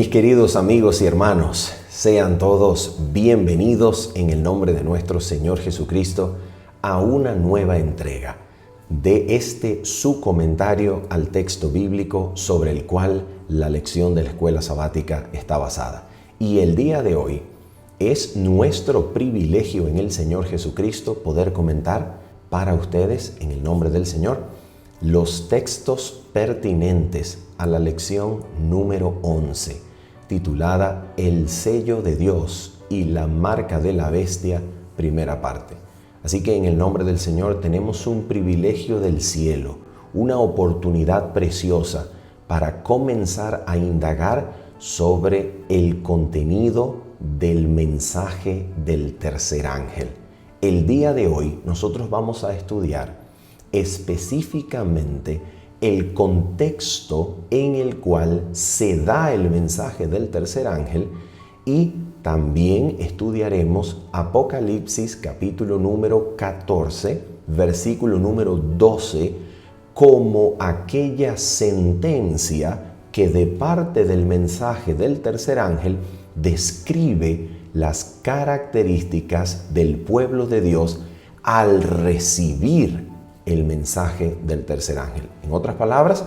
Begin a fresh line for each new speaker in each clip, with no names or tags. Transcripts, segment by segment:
Mis queridos amigos y hermanos, sean todos bienvenidos en el nombre de nuestro Señor Jesucristo a una nueva entrega de su comentario al texto bíblico sobre el cual la lección de la escuela sabática está basada. Y el día de hoy es nuestro privilegio en el Señor Jesucristo poder comentar para ustedes, en el nombre del Señor, los textos pertinentes a la lección número 11, titulada El sello de Dios y la marca de la bestia, primera parte. Así que en el nombre del Señor tenemos un privilegio del cielo, una oportunidad preciosa para comenzar a indagar sobre el contenido del mensaje del tercer ángel. El día de hoy nosotros vamos a estudiar específicamente el contexto en el cual se da el mensaje del tercer ángel y también estudiaremos Apocalipsis capítulo número 14, versículo número 12, como aquella sentencia que de parte del mensaje del tercer ángel describe las características del pueblo de Dios al recibir el mensaje del tercer ángel. En otras palabras,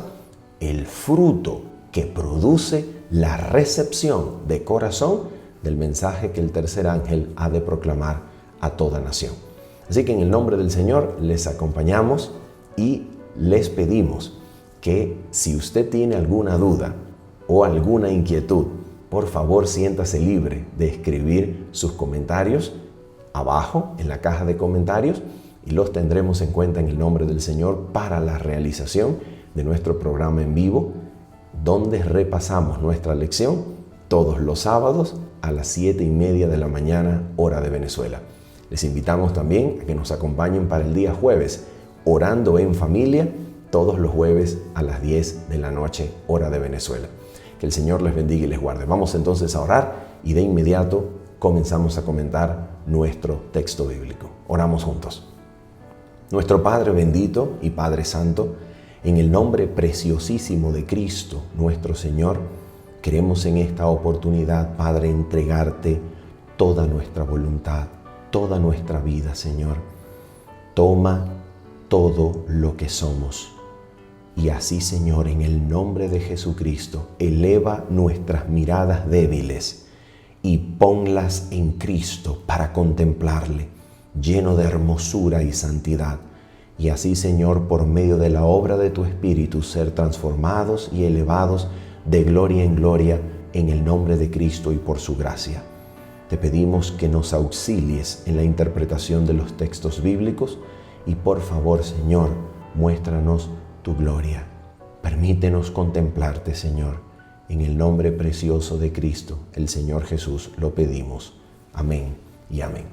el fruto que produce la recepción de corazón del mensaje que el tercer ángel ha de proclamar a toda nación. Así que en el nombre del Señor les acompañamos y les pedimos que si usted tiene alguna duda o alguna inquietud, por favor siéntase libre de escribir sus comentarios abajo en la caja de comentarios y los tendremos en cuenta en el nombre del Señor para la realización de nuestro programa en vivo, donde repasamos nuestra lección todos los sábados a las 7:30 de la mañana, hora de Venezuela. Les invitamos también a que nos acompañen para el día jueves, orando en familia, todos los jueves a las 10 de la noche, hora de Venezuela. Que el Señor les bendiga y les guarde. Vamos entonces a orar y de inmediato comenzamos a comentar nuestro texto bíblico. Oramos juntos. Nuestro Padre bendito y Padre santo, en el nombre preciosísimo de Cristo, nuestro Señor, queremos en esta oportunidad, Padre, entregarte toda nuestra voluntad, toda nuestra vida, Señor. Toma todo lo que somos. Y así, Señor, en el nombre de Jesucristo, eleva nuestras miradas débiles y ponlas en Cristo para contemplarle, lleno de hermosura y santidad. Y así, Señor, por medio de la obra de tu Espíritu, ser transformados y elevados de gloria en gloria en el nombre de Cristo y por su gracia. Te pedimos que nos auxilies en la interpretación de los textos bíblicos y por favor, Señor, muéstranos tu gloria. Permítenos contemplarte, Señor. En el nombre precioso de Cristo, el Señor Jesús, lo pedimos. Amén y amén.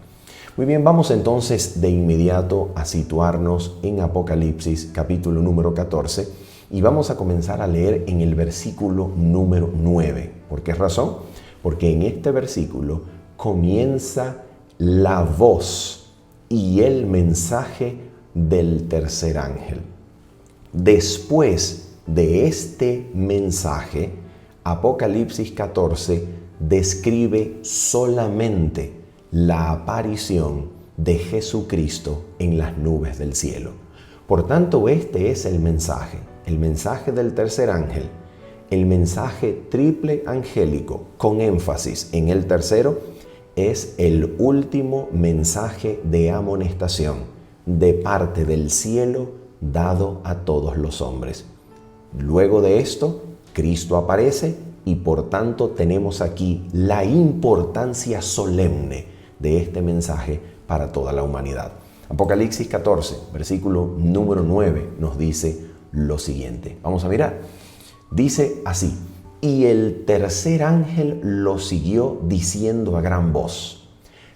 Muy bien, vamos entonces de inmediato a situarnos en Apocalipsis capítulo número 14 y vamos a comenzar a leer en el versículo número 9. ¿Por qué razón? Porque en este versículo comienza la voz y el mensaje del tercer ángel. Después de este mensaje, Apocalipsis 14 describe solamente la aparición de Jesucristo en las nubes del cielo. Por tanto, este es el mensaje del tercer ángel, el mensaje triple angélico, con énfasis en el tercero, es el último mensaje de amonestación de parte del cielo dado a todos los hombres. Luego de esto, Cristo aparece y por tanto tenemos aquí la importancia solemne de este mensaje para toda la humanidad. Apocalipsis 14, versículo número 9 nos dice lo siguiente. Vamos a mirar. Dice así: y el tercer ángel lo siguió diciendo a gran voz: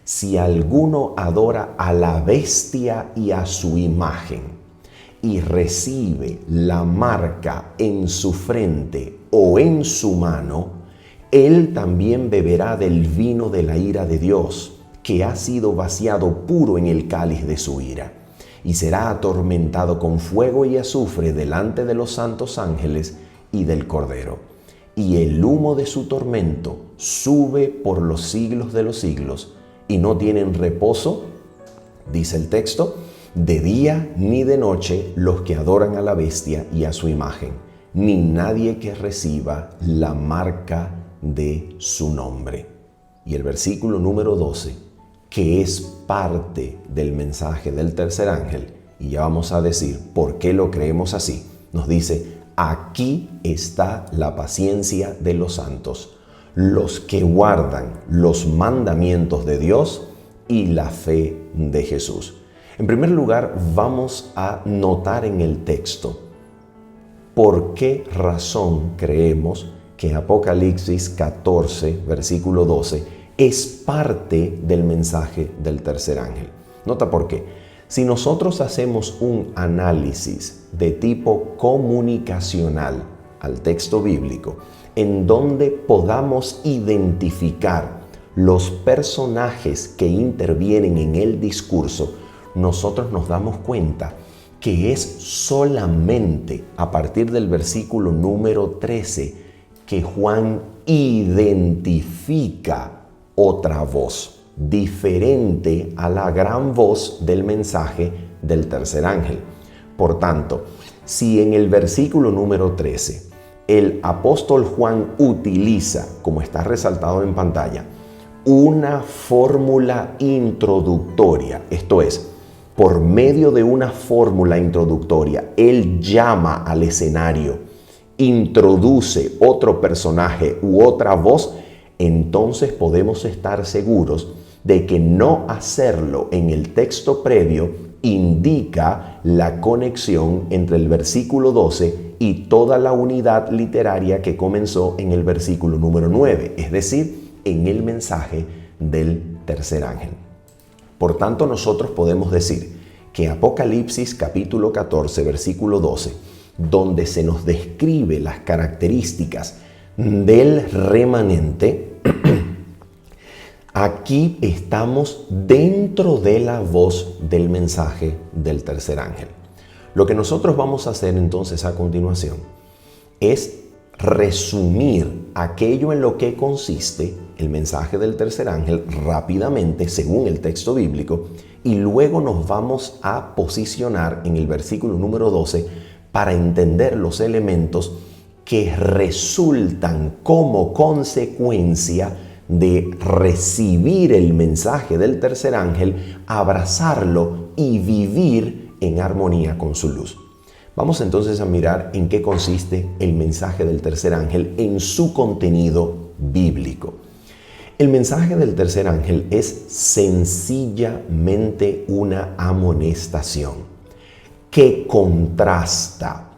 si alguno adora a la bestia y a su imagen y recibe la marca en su frente o en su mano, él también beberá del vino de la ira de Dios, que ha sido vaciado puro en el cáliz de su ira, y será atormentado con fuego y azufre delante de los santos ángeles y del Cordero. y el humo de su tormento sube por los siglos de los siglos, y no tienen reposo, dice el texto, de día ni de noche los que adoran a la bestia y a su imagen, ni nadie que reciba la marca de su nombre. Y el versículo número 12, que es parte del mensaje del tercer ángel, y ya vamos a decir por qué lo creemos así, nos dice: aquí está la paciencia de los santos, los que guardan los mandamientos de Dios y la fe de Jesús. En primer lugar, vamos a notar en el texto por qué razón creemos que Apocalipsis 14, versículo 12, es parte del mensaje del tercer ángel. Nota por qué. Si nosotros hacemos un análisis de tipo comunicacional al texto bíblico, en donde podamos identificar los personajes que intervienen en el discurso, nosotros nos damos cuenta que es solamente a partir del versículo número 13 que Juan identifica otra voz, diferente a la gran voz del mensaje del tercer ángel. Por tanto, si en el versículo número 13 el apóstol Juan utiliza, como está resaltado en pantalla, una fórmula introductoria, esto es, por medio de una fórmula introductoria, él llama al escenario, introduce otro personaje u otra voz, entonces podemos estar seguros de que no hacerlo en el texto previo indica la conexión entre el versículo 12 y toda la unidad literaria que comenzó en el versículo número 9, es decir, en el mensaje del tercer ángel. Por tanto, nosotros podemos decir que Apocalipsis capítulo 14, versículo 12, donde se nos describe las características del remanente, aquí estamos dentro de la voz del mensaje del tercer ángel. Lo que nosotros vamos a hacer entonces a continuación es resumir aquello en lo que consiste el mensaje del tercer ángel rápidamente según el texto bíblico, y luego nos vamos a posicionar en el versículo número 12 para entender los elementos que resultan como consecuencia de recibir el mensaje del tercer ángel, abrazarlo y vivir en armonía con su luz. Vamos entonces a mirar en qué consiste el mensaje del tercer ángel en su contenido bíblico. El mensaje del tercer ángel es sencillamente una amonestación que contrasta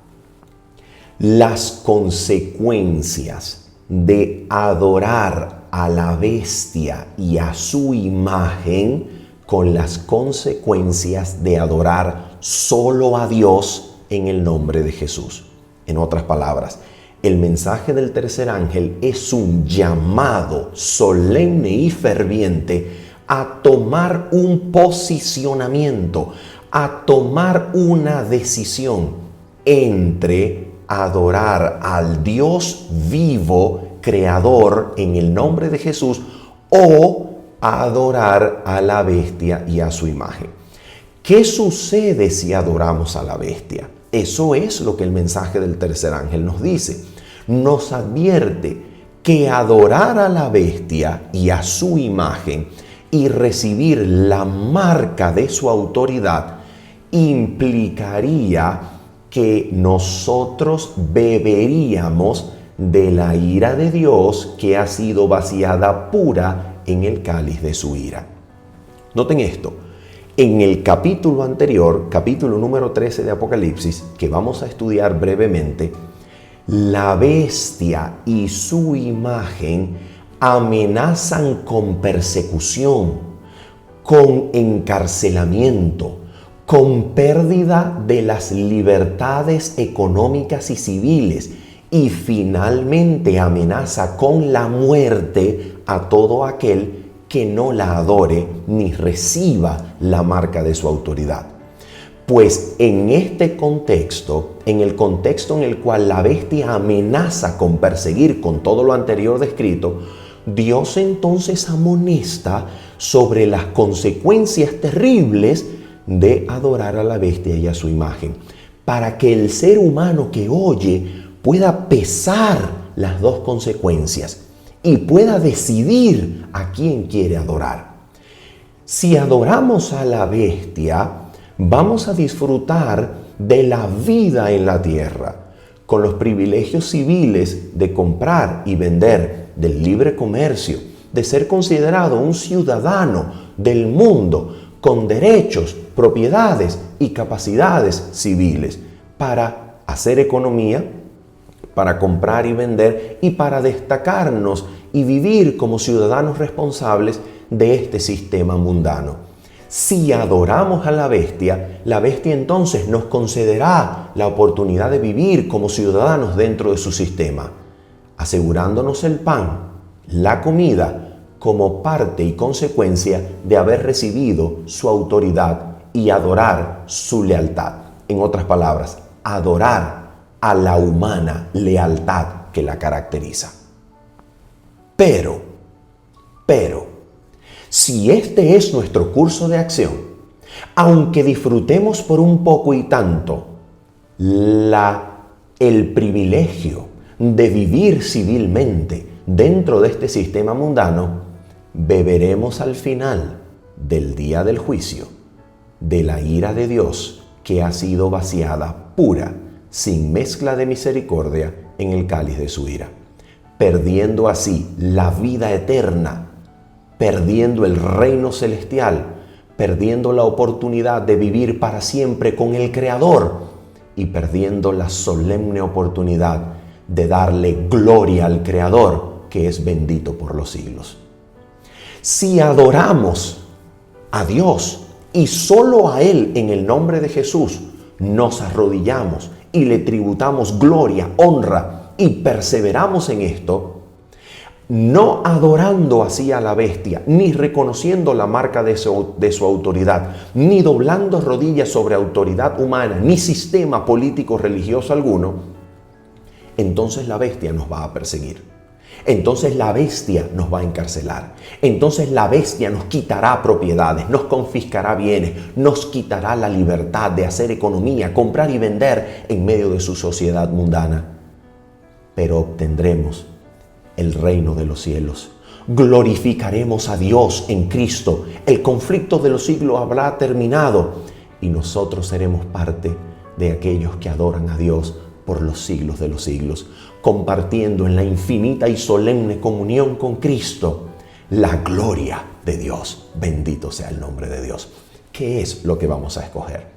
las consecuencias de adorar a la bestia y a su imagen con las consecuencias de adorar solo a Dios en el nombre de Jesús. En otras palabras, el mensaje del tercer ángel es un llamado solemne y ferviente a tomar un posicionamiento, a tomar una decisión entre adorar al Dios vivo, creador en el nombre de Jesús, o adorar a la bestia y a su imagen. ¿Qué sucede si adoramos a la bestia? Eso es lo que el mensaje del tercer ángel nos dice. Nos advierte que adorar a la bestia y a su imagen y recibir la marca de su autoridad implicaría que nosotros beberíamos de la ira de Dios que ha sido vaciada pura en el cáliz de su ira. Noten esto. En el capítulo anterior, capítulo número 13 de Apocalipsis, que vamos a estudiar brevemente, la bestia y su imagen amenazan con persecución, con encarcelamiento, con pérdida de las libertades económicas y civiles, y finalmente amenaza con la muerte a todo aquel que no la adore ni reciba la marca de su autoridad. Pues en este contexto, en el contexto en el cual la bestia amenaza con perseguir con todo lo anterior descrito, Dios entonces amonesta sobre las consecuencias terribles de adorar a la bestia y a su imagen, para que el ser humano que oye pueda pesar las dos consecuencias y pueda decidir a quién quiere adorar. Si adoramos a la bestia, vamos a disfrutar de la vida en la tierra, con los privilegios civiles de comprar y vender, del libre comercio, de ser considerado un ciudadano del mundo con derechos, propiedades y capacidades civiles para hacer economía, para comprar y vender y para destacarnos y vivir como ciudadanos responsables de este sistema mundano. Si adoramos a la bestia entonces nos concederá la oportunidad de vivir como ciudadanos dentro de su sistema, asegurándonos el pan, la comida, como parte y consecuencia de haber recibido su autoridad y adorar su lealtad. En otras palabras, adorar a la humana lealtad que la caracteriza. Pero, si este es nuestro curso de acción, aunque disfrutemos por un poco y tanto el privilegio de vivir civilmente dentro de este sistema mundano, beberemos al final del día del juicio de la ira de Dios que ha sido vaciada pura, sin mezcla de misericordia, en el cáliz de su ira, perdiendo así la vida eterna, perdiendo el reino celestial, perdiendo la oportunidad de vivir para siempre con el Creador y perdiendo la solemne oportunidad de darle gloria al Creador, que es bendito por los siglos. Si adoramos a Dios y solo a Él en el nombre de Jesús, nos arrodillamos y le tributamos gloria, honra y perseveramos en esto, no adorando así a la bestia, ni reconociendo la marca de su autoridad, ni doblando rodillas sobre autoridad humana, ni sistema político religioso alguno, entonces la bestia nos va a perseguir. Entonces la bestia nos va a encarcelar. Entonces la bestia nos quitará propiedades, nos confiscará bienes, nos quitará la libertad de hacer economía, comprar y vender en medio de su sociedad mundana. Pero obtendremos el reino de los cielos. Glorificaremos a Dios en Cristo. El conflicto de los siglos habrá terminado y nosotros seremos parte de aquellos que adoran a Dios por los siglos de los siglos, compartiendo en la infinita y solemne comunión con Cristo la gloria de Dios. Bendito sea el nombre de Dios. ¿Qué es lo que vamos a escoger?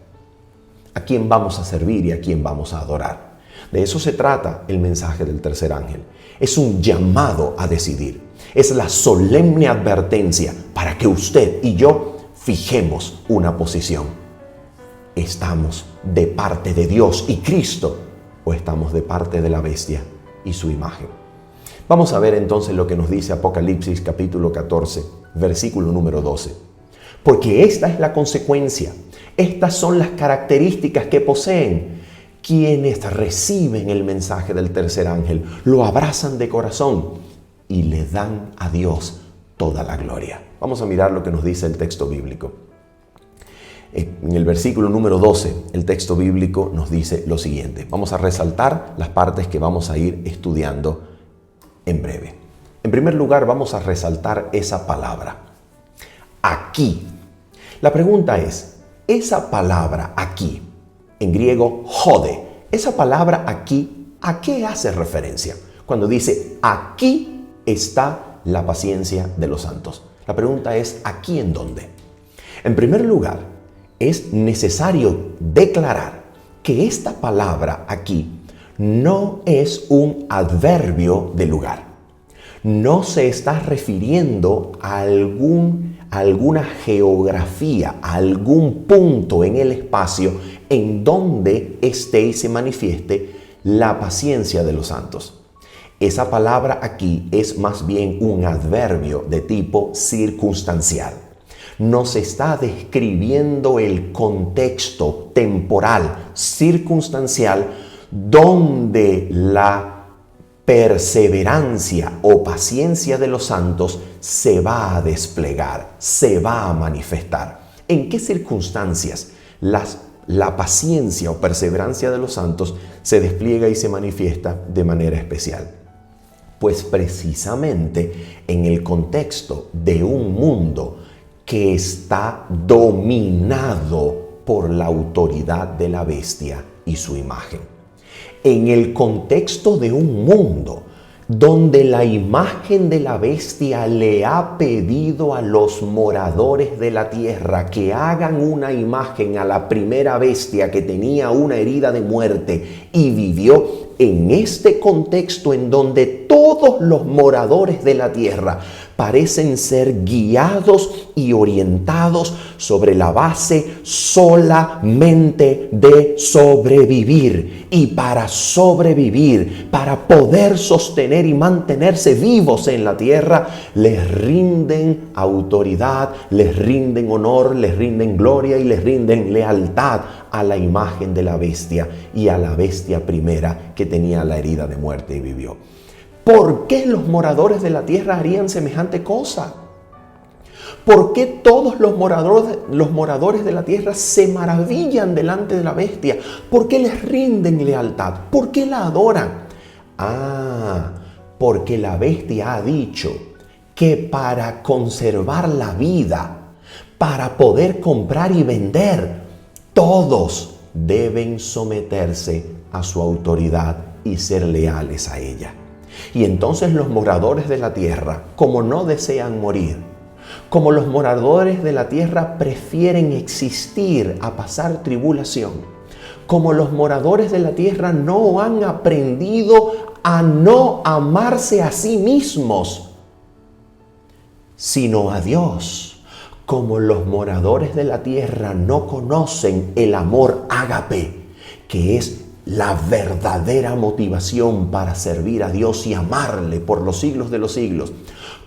¿A quién vamos a servir y a quién vamos a adorar? De eso se trata el mensaje del tercer ángel. Es un llamado a decidir. Es la solemne advertencia para que usted y yo fijemos una posición. ¿Estamos de parte de Dios y Cristo o estamos de parte de la bestia y su imagen? Vamos a ver entonces lo que nos dice Apocalipsis capítulo 14, versículo número 12. Porque esta es la consecuencia, estas son las características que poseen quienes reciben el mensaje del tercer ángel, lo abrazan de corazón y le dan a Dios toda la gloria. Vamos a mirar lo que nos dice el texto bíblico. En el versículo número 12, el texto bíblico nos dice lo siguiente. Vamos a resaltar las partes que vamos a ir estudiando en breve. En primer lugar, vamos a resaltar esa palabra, aquí. La pregunta es, esa palabra aquí, en griego, jode, esa palabra aquí, ¿a qué hace referencia? Cuando dice, aquí está la paciencia de los santos. La pregunta es, ¿aquí en dónde? En primer lugar, es necesario declarar que esta palabra aquí no es un adverbio de lugar. No se está refiriendo a alguna geografía, a algún punto en el espacio en donde esté y se manifieste la paciencia de los santos. Esa palabra aquí es más bien un adverbio de tipo circunstancial. Nos está describiendo el contexto temporal, circunstancial, donde la perseverancia o paciencia de los santos se va a desplegar, se va a manifestar. ¿En qué circunstancias la paciencia o perseverancia de los santos se despliega y se manifiesta de manera especial? Pues precisamente en el contexto de un mundo que está dominado por la autoridad de la bestia y su imagen. En el contexto de un mundo donde la imagen de la bestia le ha pedido a los moradores de la tierra que hagan una imagen a la primera bestia que tenía una herida de muerte y vivió. En este contexto en donde todos los moradores de la tierra parecen ser guiados y orientados sobre la base solamente de sobrevivir. Y para sobrevivir, para poder sostener y mantenerse vivos en la tierra, les rinden autoridad, les rinden honor, les rinden gloria y les rinden lealtad a la imagen de la bestia y a la bestia primera que tenía la herida de muerte y vivió. ¿Por qué los moradores de la tierra harían semejante cosa? ¿Por qué todos los moradores de la tierra se maravillan delante de la bestia? ¿Por qué les rinden lealtad? ¿Por qué la adoran? Porque la bestia ha dicho que para conservar la vida, para poder comprar y vender, todos deben someterse a su autoridad y ser leales a ella. Y entonces los moradores de la tierra, como no desean morir, como los moradores de la tierra prefieren existir a pasar tribulación, como los moradores de la tierra no han aprendido a no amarse a sí mismos, sino a Dios, como los moradores de la tierra no conocen el amor ágape, que es la verdadera motivación para servir a Dios y amarle por los siglos de los siglos,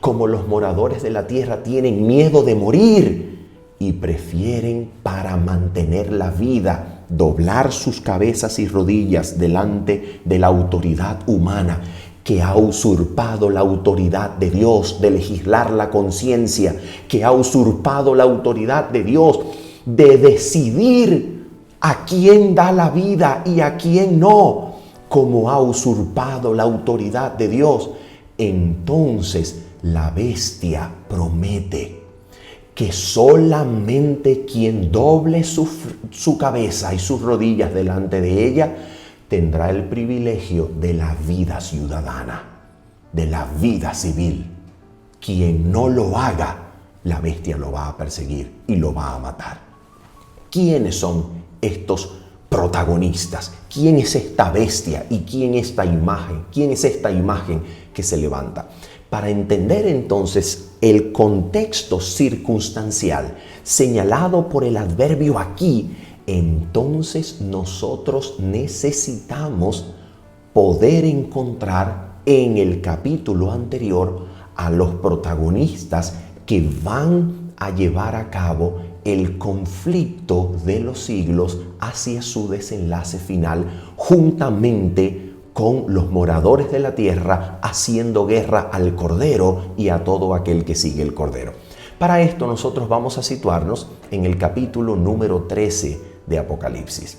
como los moradores de la tierra tienen miedo de morir y prefieren, para mantener la vida, doblar sus cabezas y rodillas delante de la autoridad humana que ha usurpado la autoridad de Dios de legislar la conciencia, que ha usurpado la autoridad de Dios de decidir a quién da la vida y a quién no, como ha usurpado la autoridad de Dios. Entonces la bestia promete que solamente quien doble su cabeza y sus rodillas delante de ella tendrá el privilegio de la vida ciudadana, de la vida civil. Quien no lo haga, la bestia lo va a perseguir y lo va a matar. ¿Quiénes son estos protagonistas? ¿Quién es esta bestia y quién es esta imagen? ¿Quién es esta imagen que se levanta? Para entender entonces el contexto circunstancial señalado por el adverbio aquí, entonces nosotros necesitamos poder encontrar en el capítulo anterior a los protagonistas que van a llevar a cabo el conflicto de los siglos hacia su desenlace final, juntamente con los moradores de la tierra haciendo guerra al Cordero y a todo aquel que sigue el Cordero. Para esto nosotros vamos a situarnos en el capítulo número 13 de Apocalipsis.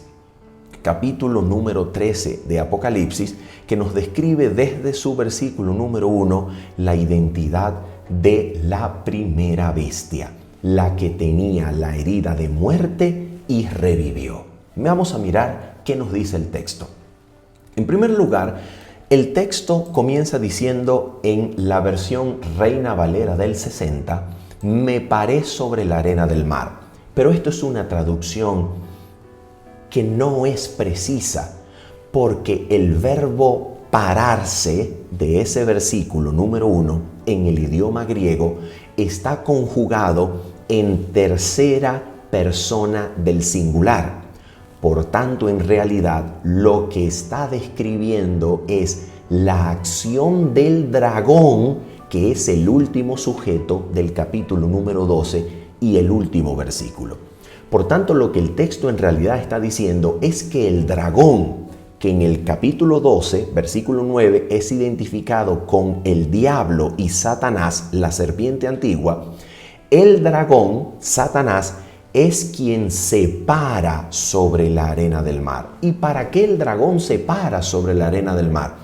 Capítulo número 13 de Apocalipsis, que nos describe desde su versículo número 1 la identidad de la primera bestia, la que tenía la herida de muerte y revivió. Vamos a mirar qué nos dice el texto. En primer lugar, el texto comienza diciendo en la versión Reina Valera del 60, me paré sobre la arena del mar. Pero esto es una traducción que no es precisa, porque el verbo pararse de ese versículo número 1 en el idioma griego está conjugado en tercera persona del singular. Por tanto, en realidad, lo que está describiendo es la acción del dragón, que es el último sujeto del capítulo número 12, y el último versículo. Por tanto, lo que el texto en realidad está diciendo es que el dragón, que en el capítulo 12, versículo 9, es identificado con el diablo y Satanás, la serpiente antigua, el dragón, Satanás, es quien se para sobre la arena del mar. ¿Y para qué el dragón se para sobre la arena del mar?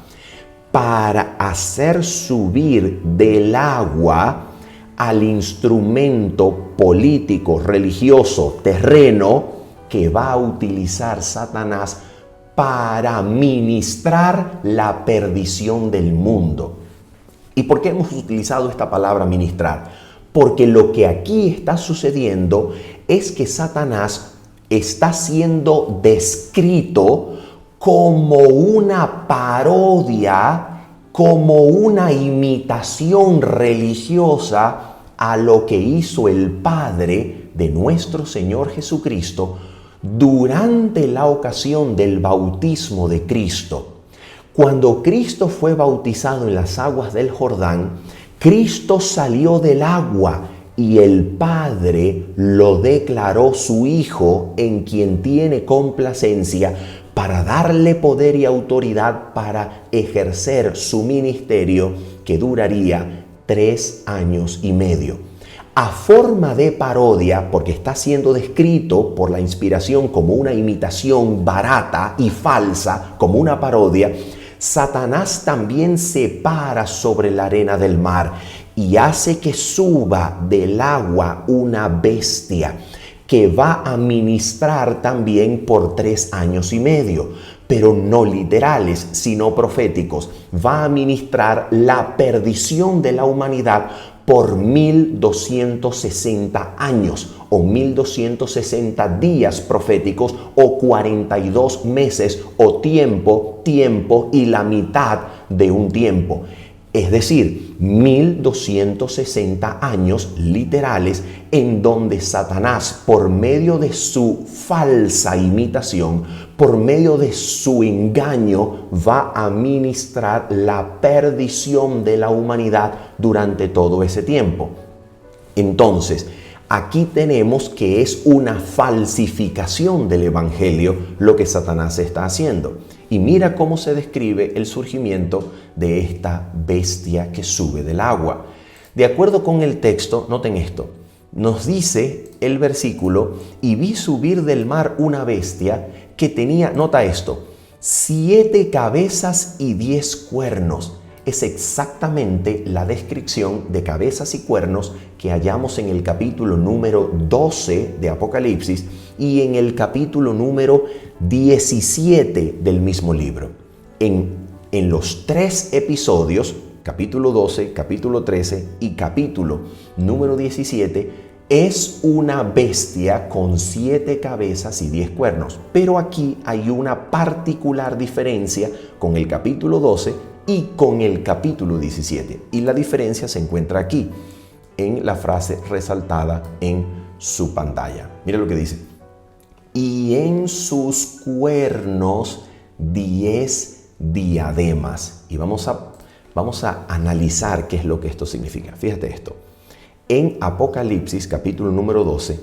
Para hacer subir del agua al instrumento político, religioso, terreno que va a utilizar Satanás para ministrar la perdición del mundo. ¿Y por qué hemos utilizado esta palabra ministrar? Porque lo que aquí está sucediendo es que Satanás está siendo descrito como una parodia, como una imitación religiosa a lo que hizo el Padre de nuestro Señor Jesucristo durante la ocasión del bautismo de Cristo. Cuando Cristo fue bautizado en las aguas del Jordán, Cristo salió del agua y el Padre lo declaró su Hijo, en quien tiene complacencia, para darle poder y autoridad para ejercer su ministerio, que duraría 3 años y medio. A forma de parodia, porque está siendo descrito por la inspiración como una imitación barata y falsa, como una parodia, Satanás también se para sobre la arena del mar y hace que suba del agua una bestia que va a ministrar también por 3 años y medio, pero no literales, sino proféticos. Va a ministrar la perdición de la humanidad por 1260 años o 1260 días proféticos o 42 meses o tiempo y la mitad de un tiempo. Es decir, 1260 años literales en donde Satanás, por medio de su falsa imitación, por medio de su engaño, va a ministrar la perdición de la humanidad durante todo ese tiempo. Entonces, aquí tenemos que es una falsificación del Evangelio lo que Satanás está haciendo. Y mira cómo se describe el surgimiento de esta bestia que sube del agua. De acuerdo con el texto, noten esto, nos dice el versículo: y vi subir del mar una bestia que tenía, nota esto, 7 cabezas y 10 cuernos. Es exactamente la descripción de cabezas y cuernos que hallamos en el capítulo número 12 de Apocalipsis y en el capítulo número 17 del mismo libro. En los 3 episodios, capítulo 12, capítulo 13 y capítulo número 17, es una bestia con 7 cabezas y 10 cuernos. Pero aquí hay una particular diferencia con el capítulo 12 y con el capítulo 17. Y la diferencia se encuentra aquí, en la frase resaltada en su pantalla. Mira lo que dice: y en sus cuernos 10 diademas. Y vamos a analizar qué es lo que esto significa. Fíjate esto. En Apocalipsis, capítulo número 12,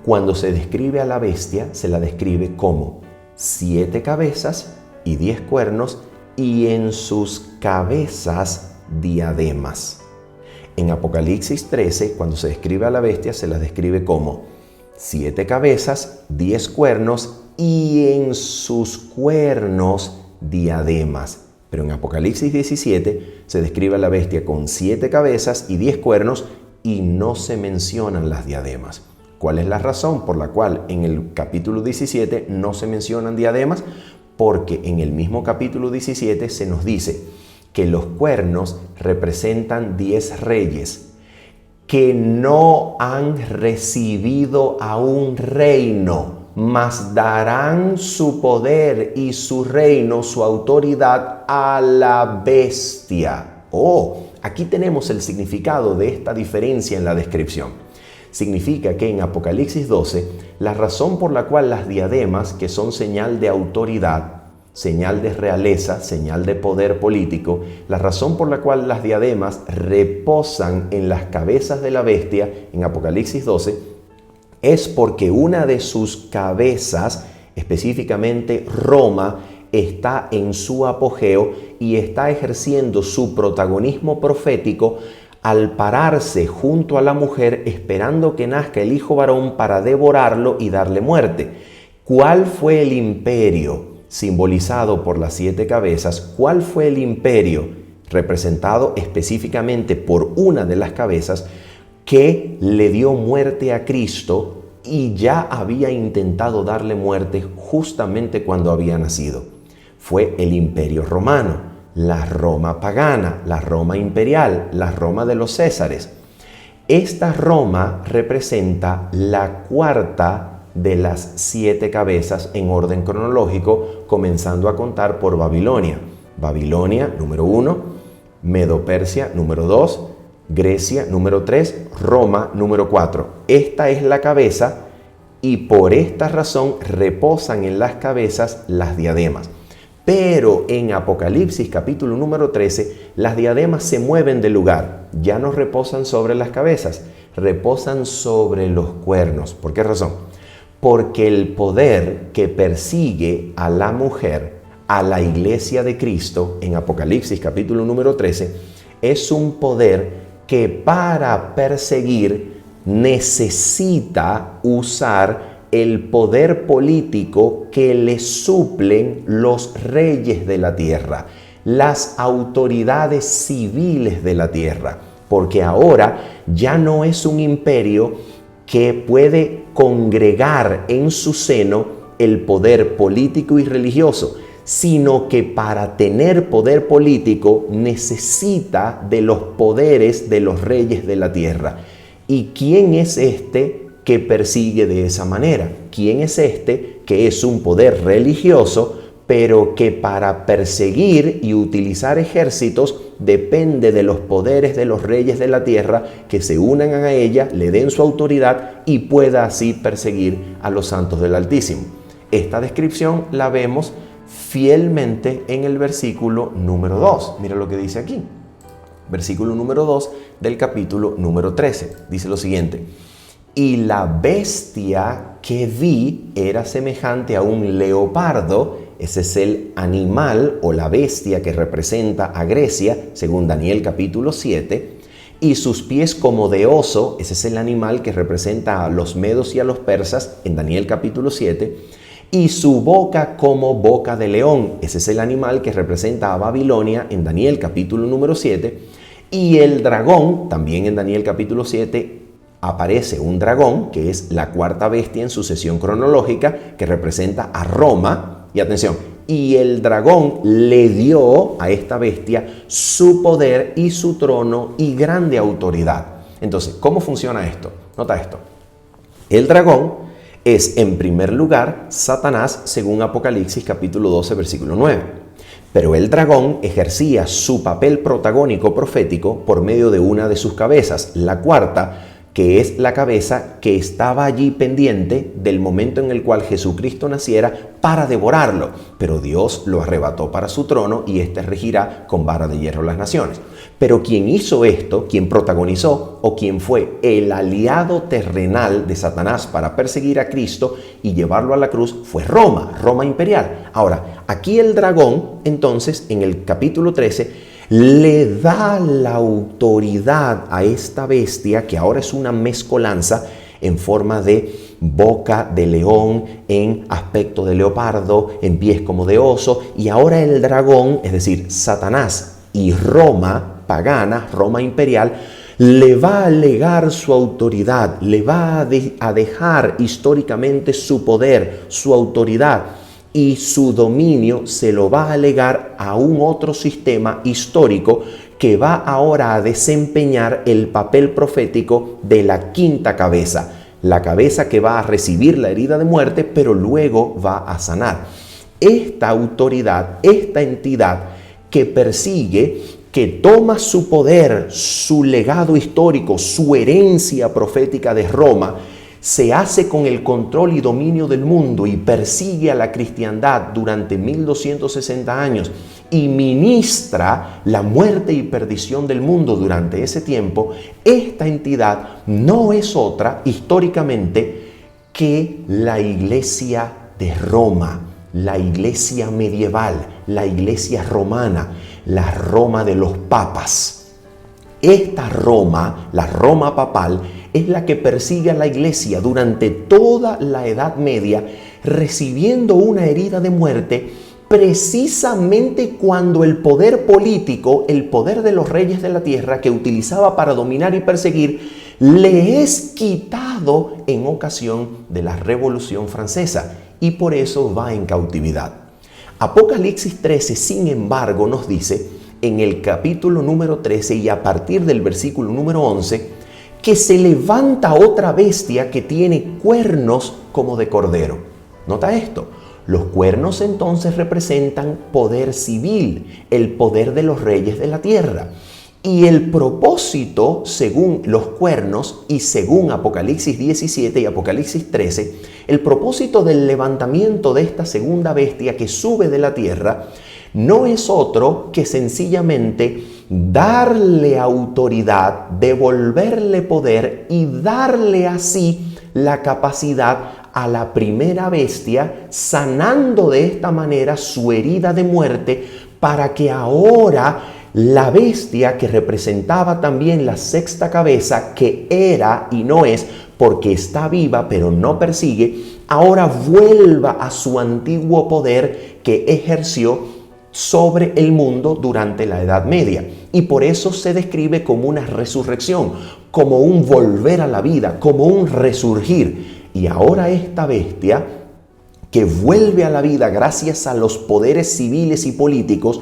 cuando se describe a la bestia, se la describe como 7 cabezas y 10 cuernos, y en sus cabezas diademas. En Apocalipsis 13, cuando se describe a la bestia, se la describe como 7 cabezas, 10 cuernos, y en sus cuernos diademas. Pero en Apocalipsis 17 se describe a la bestia con 7 cabezas y 10 cuernos y no se mencionan las diademas. ¿Cuál es la razón por la cual en el capítulo 17 no se mencionan diademas? Porque en el mismo capítulo 17 se nos dice que los cuernos representan 10 reyes que no han recibido aún reino, mas darán su poder y su reino, su autoridad a la bestia. Aquí tenemos el significado de esta diferencia en la descripción. Significa que en Apocalipsis 12, la razón por la cual las diademas, que son señal de autoridad, señal de realeza, señal de poder político. La razón por la cual las diademas reposan en las cabezas de la bestia en Apocalipsis 12 es porque una de sus cabezas, específicamente Roma, está en su apogeo y está ejerciendo su protagonismo profético al pararse junto a la mujer esperando que nazca el hijo varón para devorarlo y darle muerte. ¿Cuál fue el imperio simbolizado por las 7 cabezas? ¿Cuál fue el imperio representado específicamente por una de las cabezas que le dio muerte a Cristo y ya había intentado darle muerte justamente cuando había nacido? Fue el imperio romano, la Roma pagana, la Roma imperial, la Roma de los Césares. Esta Roma representa la cuarta de las 7 cabezas en orden cronológico, comenzando a contar por Babilonia. Babilonia, número 1, Medo-Persia, número 2, Grecia, número 3, Roma, número 4. Esta es la cabeza y por esta razón reposan en las cabezas las diademas. Pero en Apocalipsis capítulo número 13, las diademas se mueven del lugar. Ya no reposan sobre las cabezas, reposan sobre los cuernos. ¿Por qué razón? Porque el poder que persigue a la mujer, a la iglesia de Cristo, en Apocalipsis capítulo número 13, es un poder que para perseguir necesita usar el poder político que le suplen los reyes de la tierra, las autoridades civiles de la tierra, porque ahora ya no es un imperio que puede congregar en su seno el poder político y religioso, sino que para tener poder político necesita de los poderes de los reyes de la tierra. ¿Y quién es este que persigue de esa manera? ¿Quién es este que es un poder religioso, pero que para perseguir y utilizar ejércitos depende de los poderes de los reyes de la tierra que se unan a ella, le den su autoridad y pueda así perseguir a los santos del Altísimo? Esta descripción la vemos fielmente en el versículo número 2. Mira lo que dice aquí. Versículo número 2 del capítulo número 13. Dice lo siguiente: y la bestia que vi era semejante a un leopardo. Ese es el animal o la bestia que representa a Grecia, según Daniel capítulo 7. Y sus pies como de oso. Ese es el animal que representa a los medos y a los persas, en Daniel capítulo 7. Y su boca como boca de león. Ese es el animal que representa a Babilonia, en Daniel capítulo número 7. Y el dragón, también en Daniel capítulo 7, aparece un dragón, que es la cuarta bestia en sucesión cronológica, que representa a Roma. Y atención, y el dragón le dio a esta bestia su poder y su trono y grande autoridad. Entonces, ¿cómo funciona esto? Nota esto. El dragón es, en primer lugar, Satanás, según Apocalipsis capítulo 12, versículo 9. Pero el dragón ejercía su papel protagónico profético por medio de una de sus cabezas, la cuarta, que es la cabeza que estaba allí pendiente del momento en el cual Jesucristo naciera para devorarlo. Pero Dios lo arrebató para su trono y éste regirá con vara de hierro las naciones. Pero quien hizo esto, quien protagonizó o quien fue el aliado terrenal de Satanás para perseguir a Cristo y llevarlo a la cruz, fue Roma, Roma imperial. Ahora, aquí el dragón, entonces, en el capítulo 13, le da la autoridad a esta bestia, que ahora es una mezcolanza en forma de boca de león, en aspecto de leopardo, en pies como de oso, y ahora el dragón, es decir, Satanás y Roma pagana, Roma imperial, le va a legar su autoridad, le va a dejar históricamente su poder, su autoridad, y su dominio se lo va a legar a un otro sistema histórico que va ahora a desempeñar el papel profético de la quinta cabeza, la cabeza que va a recibir la herida de muerte, pero luego va a sanar. Esta autoridad, esta entidad que persigue, que toma su poder, su legado histórico, su herencia profética de Roma, se hace con el control y dominio del mundo y persigue a la cristiandad durante 1260 años y ministra la muerte y perdición del mundo durante ese tiempo, esta entidad no es otra históricamente que la iglesia de Roma, la iglesia medieval, la iglesia romana, la Roma de los papas. Esta Roma, la Roma papal, es la que persigue a la iglesia durante toda la Edad Media, recibiendo una herida de muerte precisamente cuando el poder político, el poder de los reyes de la tierra que utilizaba para dominar y perseguir, le es quitado en ocasión de la Revolución Francesa y por eso va en cautividad. Apocalipsis 13, sin embargo, nos dice en el capítulo número 13 y a partir del versículo número 11, que se levanta otra bestia que tiene cuernos como de cordero. Nota esto. Los cuernos entonces representan poder civil, el poder de los reyes de la tierra. Y el propósito, según los cuernos y según Apocalipsis 17 y Apocalipsis 13, el propósito del levantamiento de esta segunda bestia que sube de la tierra no es otro que sencillamente darle autoridad, devolverle poder y darle así la capacidad a la primera bestia, sanando de esta manera su herida de muerte para que ahora la bestia que representaba también la sexta cabeza, que era y no es porque está viva pero no persigue, ahora vuelva a su antiguo poder que ejerció sobre el mundo durante la Edad Media. Y por eso se describe como una resurrección, como un volver a la vida, como un resurgir. Y ahora esta bestia que vuelve a la vida gracias a los poderes civiles y políticos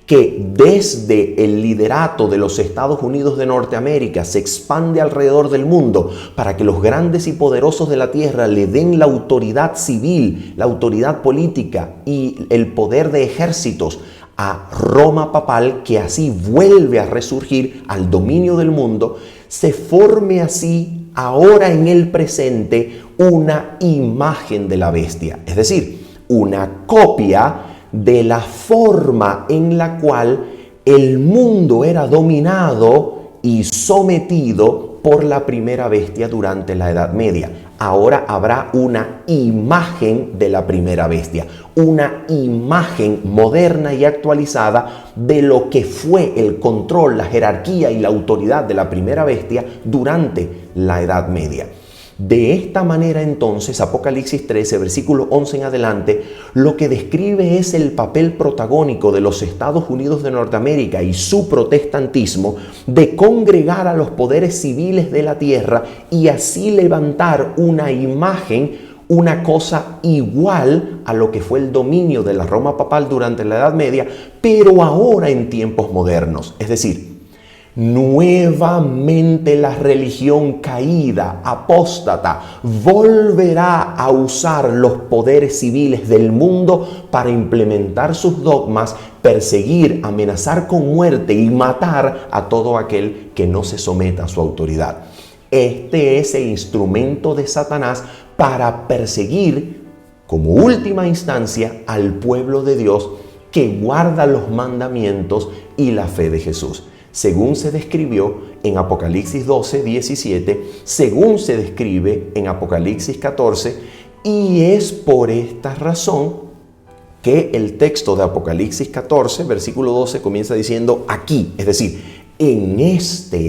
que desde el liderato de los Estados Unidos de Norteamérica se expande alrededor del mundo para que los grandes y poderosos de la tierra le den la autoridad civil, la autoridad política y el poder de ejércitos a Roma papal, que así vuelve a resurgir al dominio del mundo, se forme así ahora en el presente una imagen de la bestia, es decir, una copia de la forma en la cual el mundo era dominado y sometido por la primera bestia durante la Edad Media. Ahora habrá una imagen de la primera bestia, una imagen moderna y actualizada de lo que fue el control, la jerarquía y la autoridad de la primera bestia durante la Edad Media. De esta manera entonces, Apocalipsis 13, versículo 11 en adelante, lo que describe es el papel protagónico de los Estados Unidos de Norteamérica y su protestantismo de congregar a los poderes civiles de la tierra y así levantar una imagen, una cosa igual a lo que fue el dominio de la Roma papal durante la Edad Media, pero ahora en tiempos modernos. Es decir, nuevamente la religión caída, apóstata, volverá a usar los poderes civiles del mundo para implementar sus dogmas, perseguir, amenazar con muerte y matar a todo aquel que no se someta a su autoridad. Este es el instrumento de Satanás para perseguir, como última instancia, al pueblo de Dios que guarda los mandamientos y la fe de Jesús, según se describió en Apocalipsis 12, 17, según se describe en Apocalipsis 14, y es por esta razón que el texto de Apocalipsis 14, versículo 12, comienza diciendo aquí, es decir, en este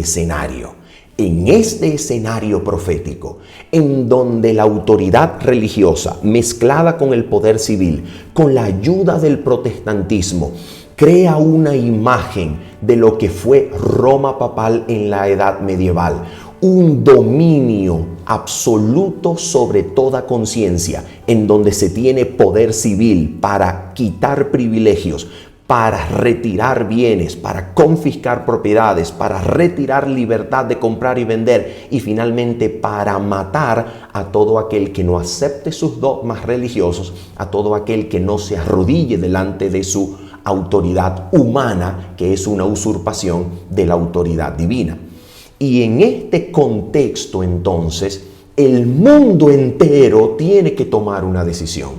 escenario profético, en donde la autoridad religiosa, mezclada con el poder civil, con la ayuda del protestantismo, crea una imagen de lo que fue Roma papal en la Edad Medieval, un dominio absoluto sobre toda conciencia, en donde se tiene poder civil para quitar privilegios, para retirar bienes, para confiscar propiedades, para retirar libertad de comprar y vender y finalmente para matar a todo aquel que no acepte sus dogmas religiosos, a todo aquel que no se arrodille delante de su autoridad humana, que es una usurpación de la autoridad divina. Y en este contexto entonces el mundo entero tiene que tomar una decisión.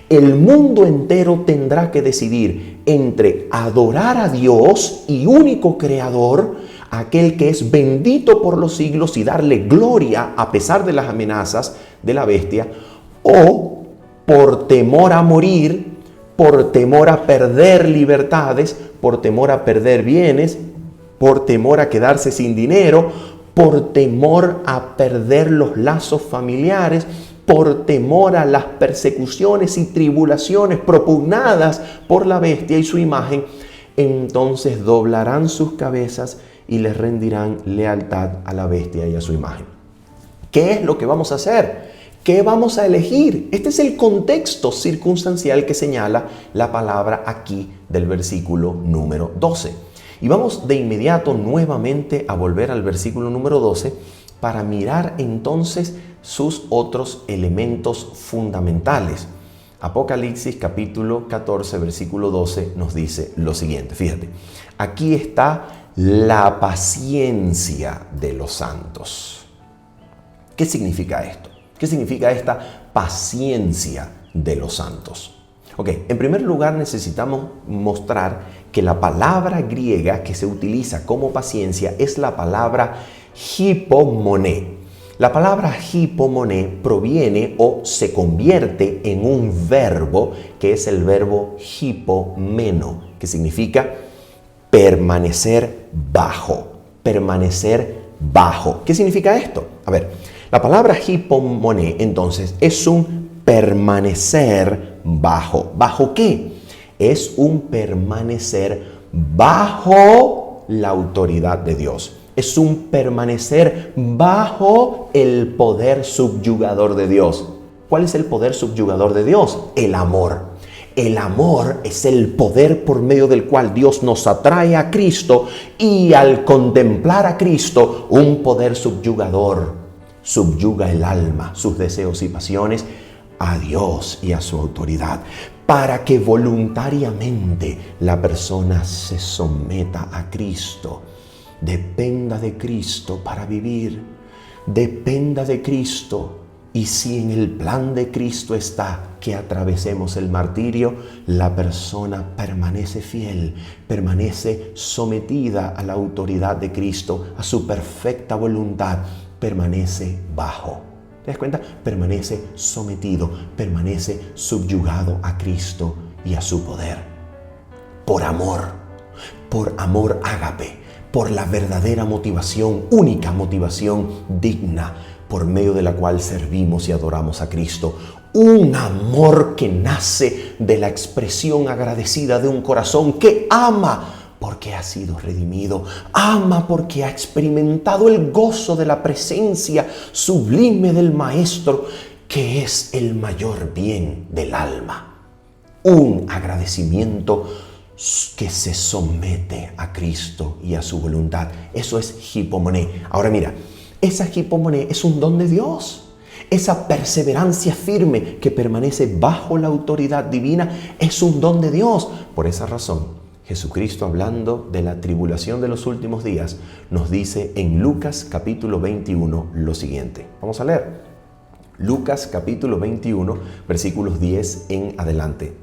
El mundo entero tendrá que decidir entre adorar a Dios y único creador, aquel que es bendito por los siglos, y darle gloria a pesar de las amenazas de la bestia, o por temor a morir, por temor a perder libertades, por temor a perder bienes, por temor a quedarse sin dinero, por temor a perder los lazos familiares, por temor a las persecuciones y tribulaciones propugnadas por la bestia y su imagen, entonces doblarán sus cabezas y les rendirán lealtad a la bestia y a su imagen. ¿Qué es lo que vamos a hacer? ¿Qué vamos a elegir? Este es el contexto circunstancial que señala la palabra aquí del versículo número 12. Y vamos de inmediato nuevamente a volver al versículo número 12 para mirar entonces sus otros elementos fundamentales. Apocalipsis capítulo 14, versículo 12 nos dice lo siguiente. Fíjate, aquí está la paciencia de los santos. ¿Qué significa esto? ¿Qué significa esta paciencia de los santos? Ok, en primer lugar necesitamos mostrar que la palabra griega que se utiliza como paciencia es la palabra hipomoné. La palabra hipomoné proviene o se convierte en un verbo que es el verbo hipomeno, que significa permanecer bajo, permanecer bajo. ¿Qué significa esto? A ver, la palabra hipomoné entonces es un permanecer bajo. ¿Bajo qué? Es un permanecer bajo la autoridad de Dios. Es un permanecer bajo el poder subyugador de Dios. ¿Cuál es el poder subyugador de Dios? El amor. El amor es el poder por medio del cual Dios nos atrae a Cristo, y al contemplar a Cristo, un poder subyugador subyuga el alma, sus deseos y pasiones, a Dios y a su autoridad, para que voluntariamente la persona se someta a Cristo. Dependa de Cristo para vivir, dependa de Cristo. Y si en el plan de Cristo está que atravesemos el martirio, la persona permanece fiel, permanece sometida a la autoridad de Cristo, a su perfecta voluntad, permanece bajo. ¿Te das cuenta? Permanece sometido, permanece subyugado a Cristo y a su poder. Por amor ágape, por la verdadera motivación, única motivación digna, por medio de la cual servimos y adoramos a Cristo. Un amor que nace de la expresión agradecida de un corazón que ama porque ha sido redimido, ama porque ha experimentado el gozo de la presencia sublime del Maestro, que es el mayor bien del alma. Un agradecimiento que se somete a Cristo y a su voluntad. Eso es hipomoné. Ahora mira, esa hipomoné es un don de Dios. Esa perseverancia firme que permanece bajo la autoridad divina es un don de Dios. Por esa razón, Jesucristo, hablando de la tribulación de los últimos días, nos dice en Lucas capítulo 21 lo siguiente. Vamos a leer. Lucas capítulo 21, versículos 10 en adelante.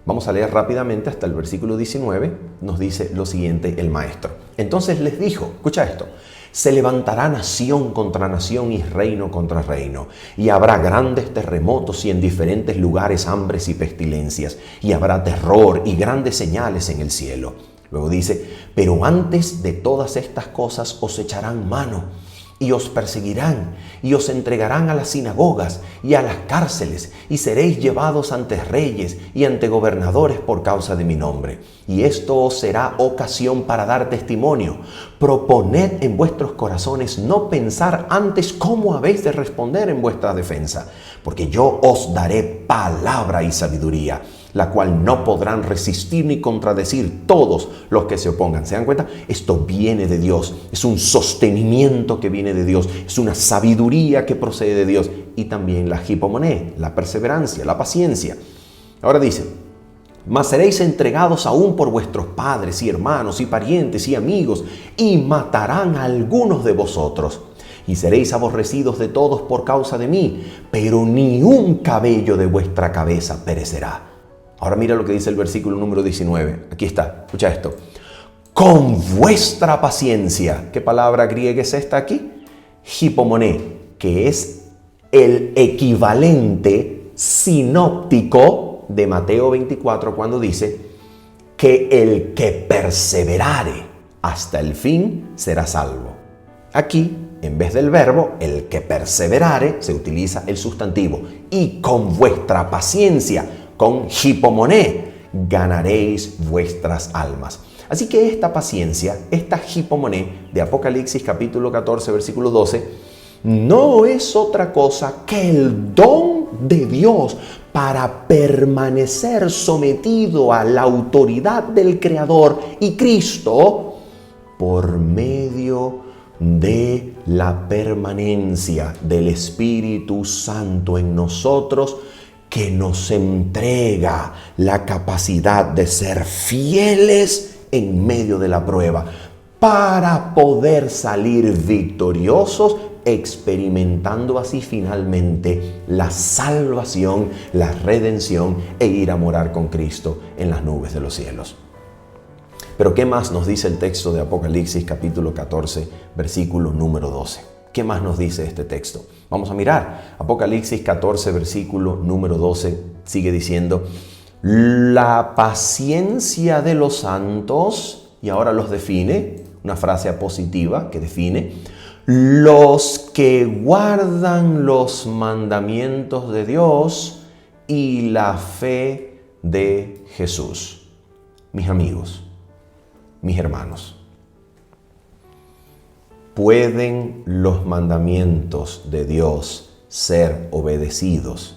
Vamos a leer rápidamente hasta el versículo 19. Nos dice lo siguiente el maestro. Entonces les dijo, escucha esto: se levantará nación contra nación y reino contra reino, y habrá grandes terremotos y en diferentes lugares hambres y pestilencias, y habrá terror y grandes señales en el cielo. Luego dice, pero antes de todas estas cosas os echarán mano, y os perseguirán, y os entregarán a las sinagogas y a las cárceles, y seréis llevados ante reyes y ante gobernadores por causa de mi nombre. Y esto os será ocasión para dar testimonio. Proponed en vuestros corazones no pensar antes cómo habéis de responder en vuestra defensa, porque yo os daré palabra y sabiduría, la cual no podrán resistir ni contradecir todos los que se opongan. ¿Se dan cuenta? Esto viene de Dios. Es un sostenimiento que viene de Dios. Es una sabiduría que procede de Dios. Y también la hipomoné, la perseverancia, la paciencia. Ahora dice, mas seréis entregados aún por vuestros padres y hermanos y parientes y amigos, y matarán a algunos de vosotros. y seréis aborrecidos de todos por causa de mí, pero ni un cabello de vuestra cabeza perecerá. Ahora mira lo que dice el versículo número 19. Aquí está, escucha esto. Con vuestra paciencia. ¿Qué palabra griega es esta aquí? Hipomoné, que es el equivalente sinóptico de Mateo 24 cuando dice que el que perseverare hasta el fin será salvo. Aquí, en vez del verbo, el que perseverare, se utiliza el sustantivo. Y con vuestra paciencia, con hipomoné, ganaréis vuestras almas. Así que esta paciencia, esta hipomoné de Apocalipsis capítulo 14, versículo 12, no es otra cosa que el don de Dios para permanecer sometido a la autoridad del Creador y Cristo por medio de la permanencia del Espíritu Santo en nosotros, que nos entrega la capacidad de ser fieles en medio de la prueba, para poder salir victoriosos, experimentando así finalmente la salvación, la redención e ir a morar con Cristo en las nubes de los cielos. Pero ¿qué más nos dice el texto de Apocalipsis capítulo 14, versículo número 12? ¿Qué más nos dice este texto? Vamos a mirar. Apocalipsis 14, versículo número 12 sigue diciendo: la paciencia de los santos, y ahora los define, una frase apositiva que define, los que guardan los mandamientos de Dios y la fe de Jesús. Mis amigos, mis hermanos, ¿pueden los mandamientos de Dios ser obedecidos?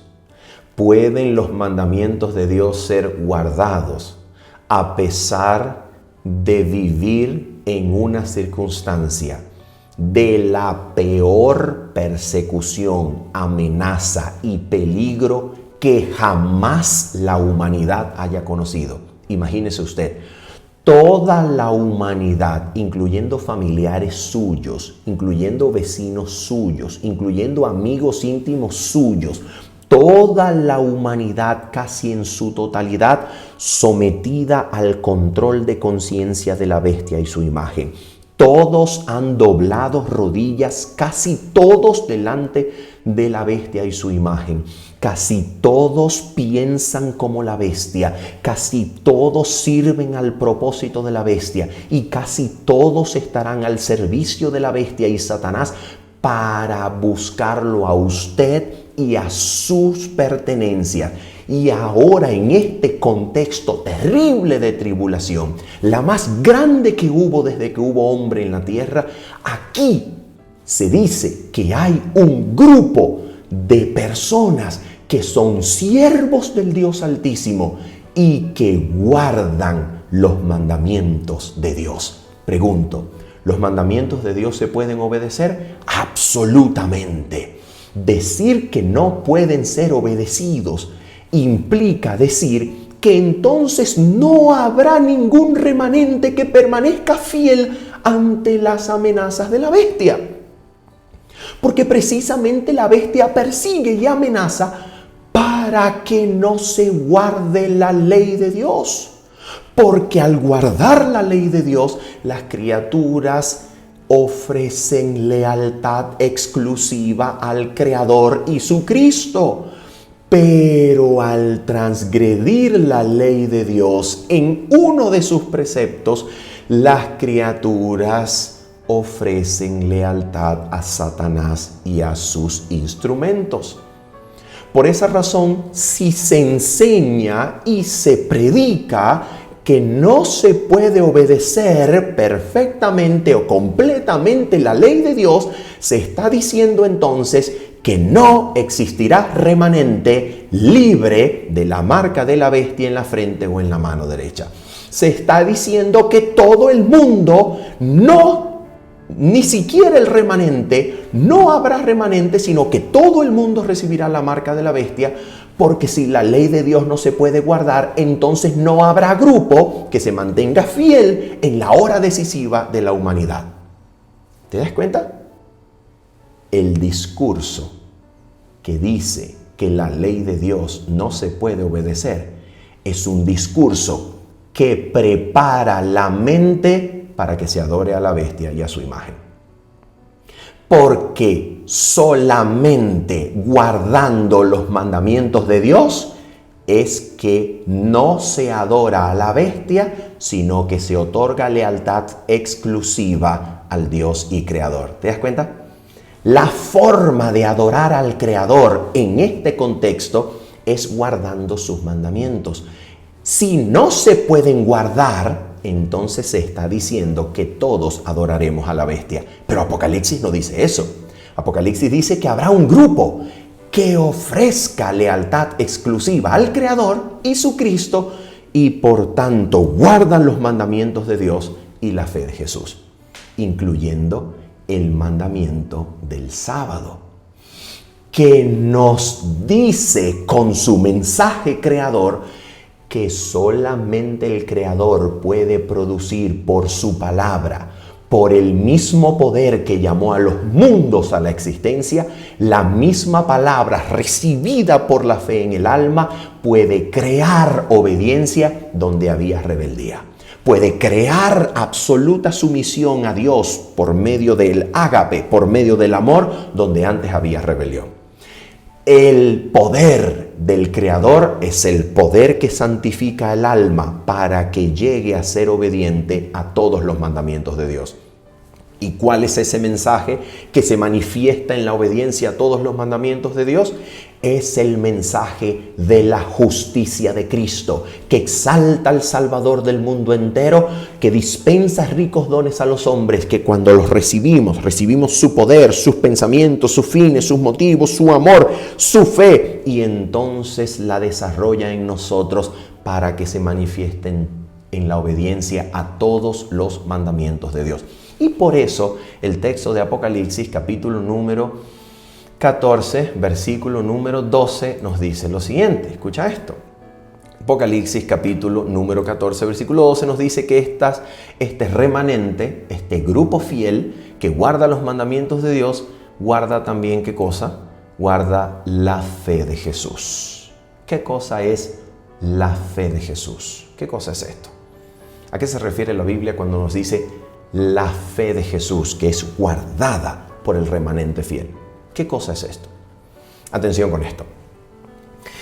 ¿Pueden los mandamientos de Dios ser guardados a pesar de vivir en una circunstancia de la peor persecución, amenaza y peligro que jamás la humanidad haya conocido? Imagínese usted, toda la humanidad, incluyendo familiares suyos, incluyendo vecinos suyos, incluyendo amigos íntimos suyos, toda la humanidad casi en su totalidad sometida al control de conciencia de la bestia y su imagen. Todos han doblado rodillas, casi todos delante de la bestia y su imagen. Casi todos piensan como la bestia, casi todos sirven al propósito de la bestia y casi todos estarán al servicio de la bestia y Satanás para buscarlo a usted y a sus pertenencias. Y ahora, en este contexto terrible de tribulación, la más grande que hubo desde que hubo hombre en la tierra, aquí se dice que hay un grupo de personas que son siervos del Dios Altísimo y que guardan los mandamientos de Dios. Pregunto, ¿los mandamientos de Dios se pueden obedecer? Absolutamente. Decir que no pueden ser obedecidos implica decir que entonces no habrá ningún remanente que permanezca fiel ante las amenazas de la bestia. Porque precisamente la bestia persigue y amenaza para que no se guarde la ley de Dios. Porque al guardar la ley de Dios, las criaturas ofrecen lealtad exclusiva al Creador y su Cristo. Pero al transgredir la ley de Dios en uno de sus preceptos, las criaturas ofrecen lealtad a Satanás y a sus instrumentos. Por esa razón, si se enseña y se predica que no se puede obedecer perfectamente o completamente la ley de Dios, se está diciendo entonces que no existirá remanente libre de la marca de la bestia en la frente o en la mano derecha. Se está diciendo que todo el mundo ni siquiera el remanente, no habrá remanente, sino que todo el mundo recibirá la marca de la bestia, porque si la ley de Dios no se puede guardar, entonces no habrá grupo que se mantenga fiel en la hora decisiva de la humanidad. ¿Te das cuenta? El discurso que dice que la ley de Dios no se puede obedecer es un discurso que prepara la mente para que se adore a la bestia y a su imagen. Porque solamente guardando los mandamientos de Dios es que no se adora a la bestia, sino que se otorga lealtad exclusiva al Dios y Creador. ¿Te das cuenta? La forma de adorar al Creador en este contexto es guardando sus mandamientos. Si no se pueden guardar, entonces se está diciendo que todos adoraremos a la bestia. Pero Apocalipsis no dice eso. Apocalipsis dice que habrá un grupo que ofrezca lealtad exclusiva al Creador y su Cristo y por tanto guardan los mandamientos de Dios y la fe de Jesús, incluyendo el mandamiento del sábado, que nos dice con su mensaje creador que solamente el Creador puede producir por su palabra, por el mismo poder que llamó a los mundos a la existencia. La misma palabra recibida por la fe en el alma puede crear obediencia donde había rebeldía. Puede crear absoluta sumisión a Dios por medio del ágape, por medio del amor, donde antes había rebelión. El poder del Creador es el poder que santifica el alma para que llegue a ser obediente a todos los mandamientos de Dios. ¿Y cuál es ese mensaje que se manifiesta en la obediencia a todos los mandamientos de Dios? Es el mensaje de la justicia de Cristo, que exalta al Salvador del mundo entero, que dispensa ricos dones a los hombres, que cuando los recibimos su poder, sus pensamientos, sus fines, sus motivos, su amor, su fe, y entonces la desarrolla en nosotros para que se manifiesten en la obediencia a todos los mandamientos de Dios. Y por eso el texto de Apocalipsis, capítulo número 14, versículo número 12, nos dice lo siguiente. Escucha esto. Apocalipsis, capítulo número 14, versículo 12, nos dice que este remanente, este grupo fiel que guarda los mandamientos de Dios, guarda también, ¿qué cosa? Guarda la fe de Jesús. ¿Qué cosa es la fe de Jesús? ¿Qué cosa es esto? ¿A qué se refiere la Biblia cuando nos dice la fe de Jesús, que es guardada por el remanente fiel? ¿Qué cosa es esto? Atención con esto.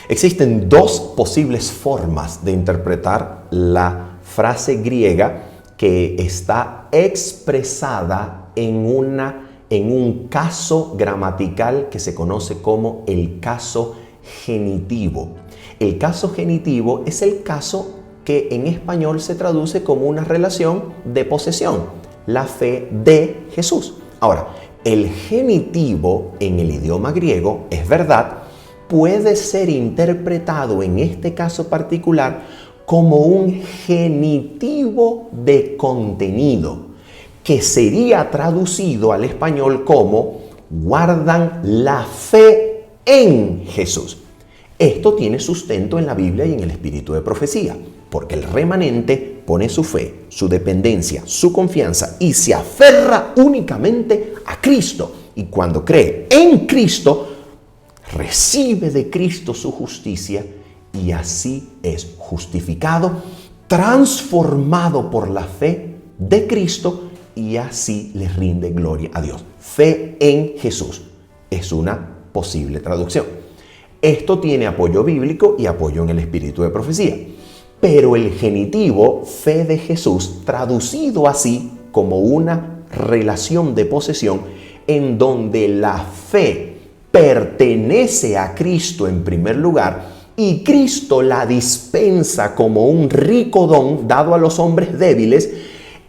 Existen dos posibles formas de interpretar la frase griega que está expresada en un caso gramatical que se conoce como el caso genitivo. El caso genitivo es el caso que en español se traduce como una relación de posesión, la fe de Jesús. Ahora, el genitivo en el idioma griego, es verdad, puede ser interpretado en este caso particular como un genitivo de contenido, que sería traducido al español como guardan la fe en Jesús. Esto tiene sustento en la Biblia y en el espíritu de profecía, porque el remanente pone su fe, su dependencia, su confianza y se aferra únicamente a Cristo. Y cuando cree en Cristo, recibe de Cristo su justicia y así es justificado, transformado por la fe de Cristo y así le rinde gloria a Dios. Fe en Jesús es una posible traducción. Esto tiene apoyo bíblico y apoyo en el espíritu de profecía. Pero el genitivo, fe de Jesús, traducido así como una relación de posesión en donde la fe pertenece a Cristo en primer lugar y Cristo la dispensa como un rico don dado a los hombres débiles.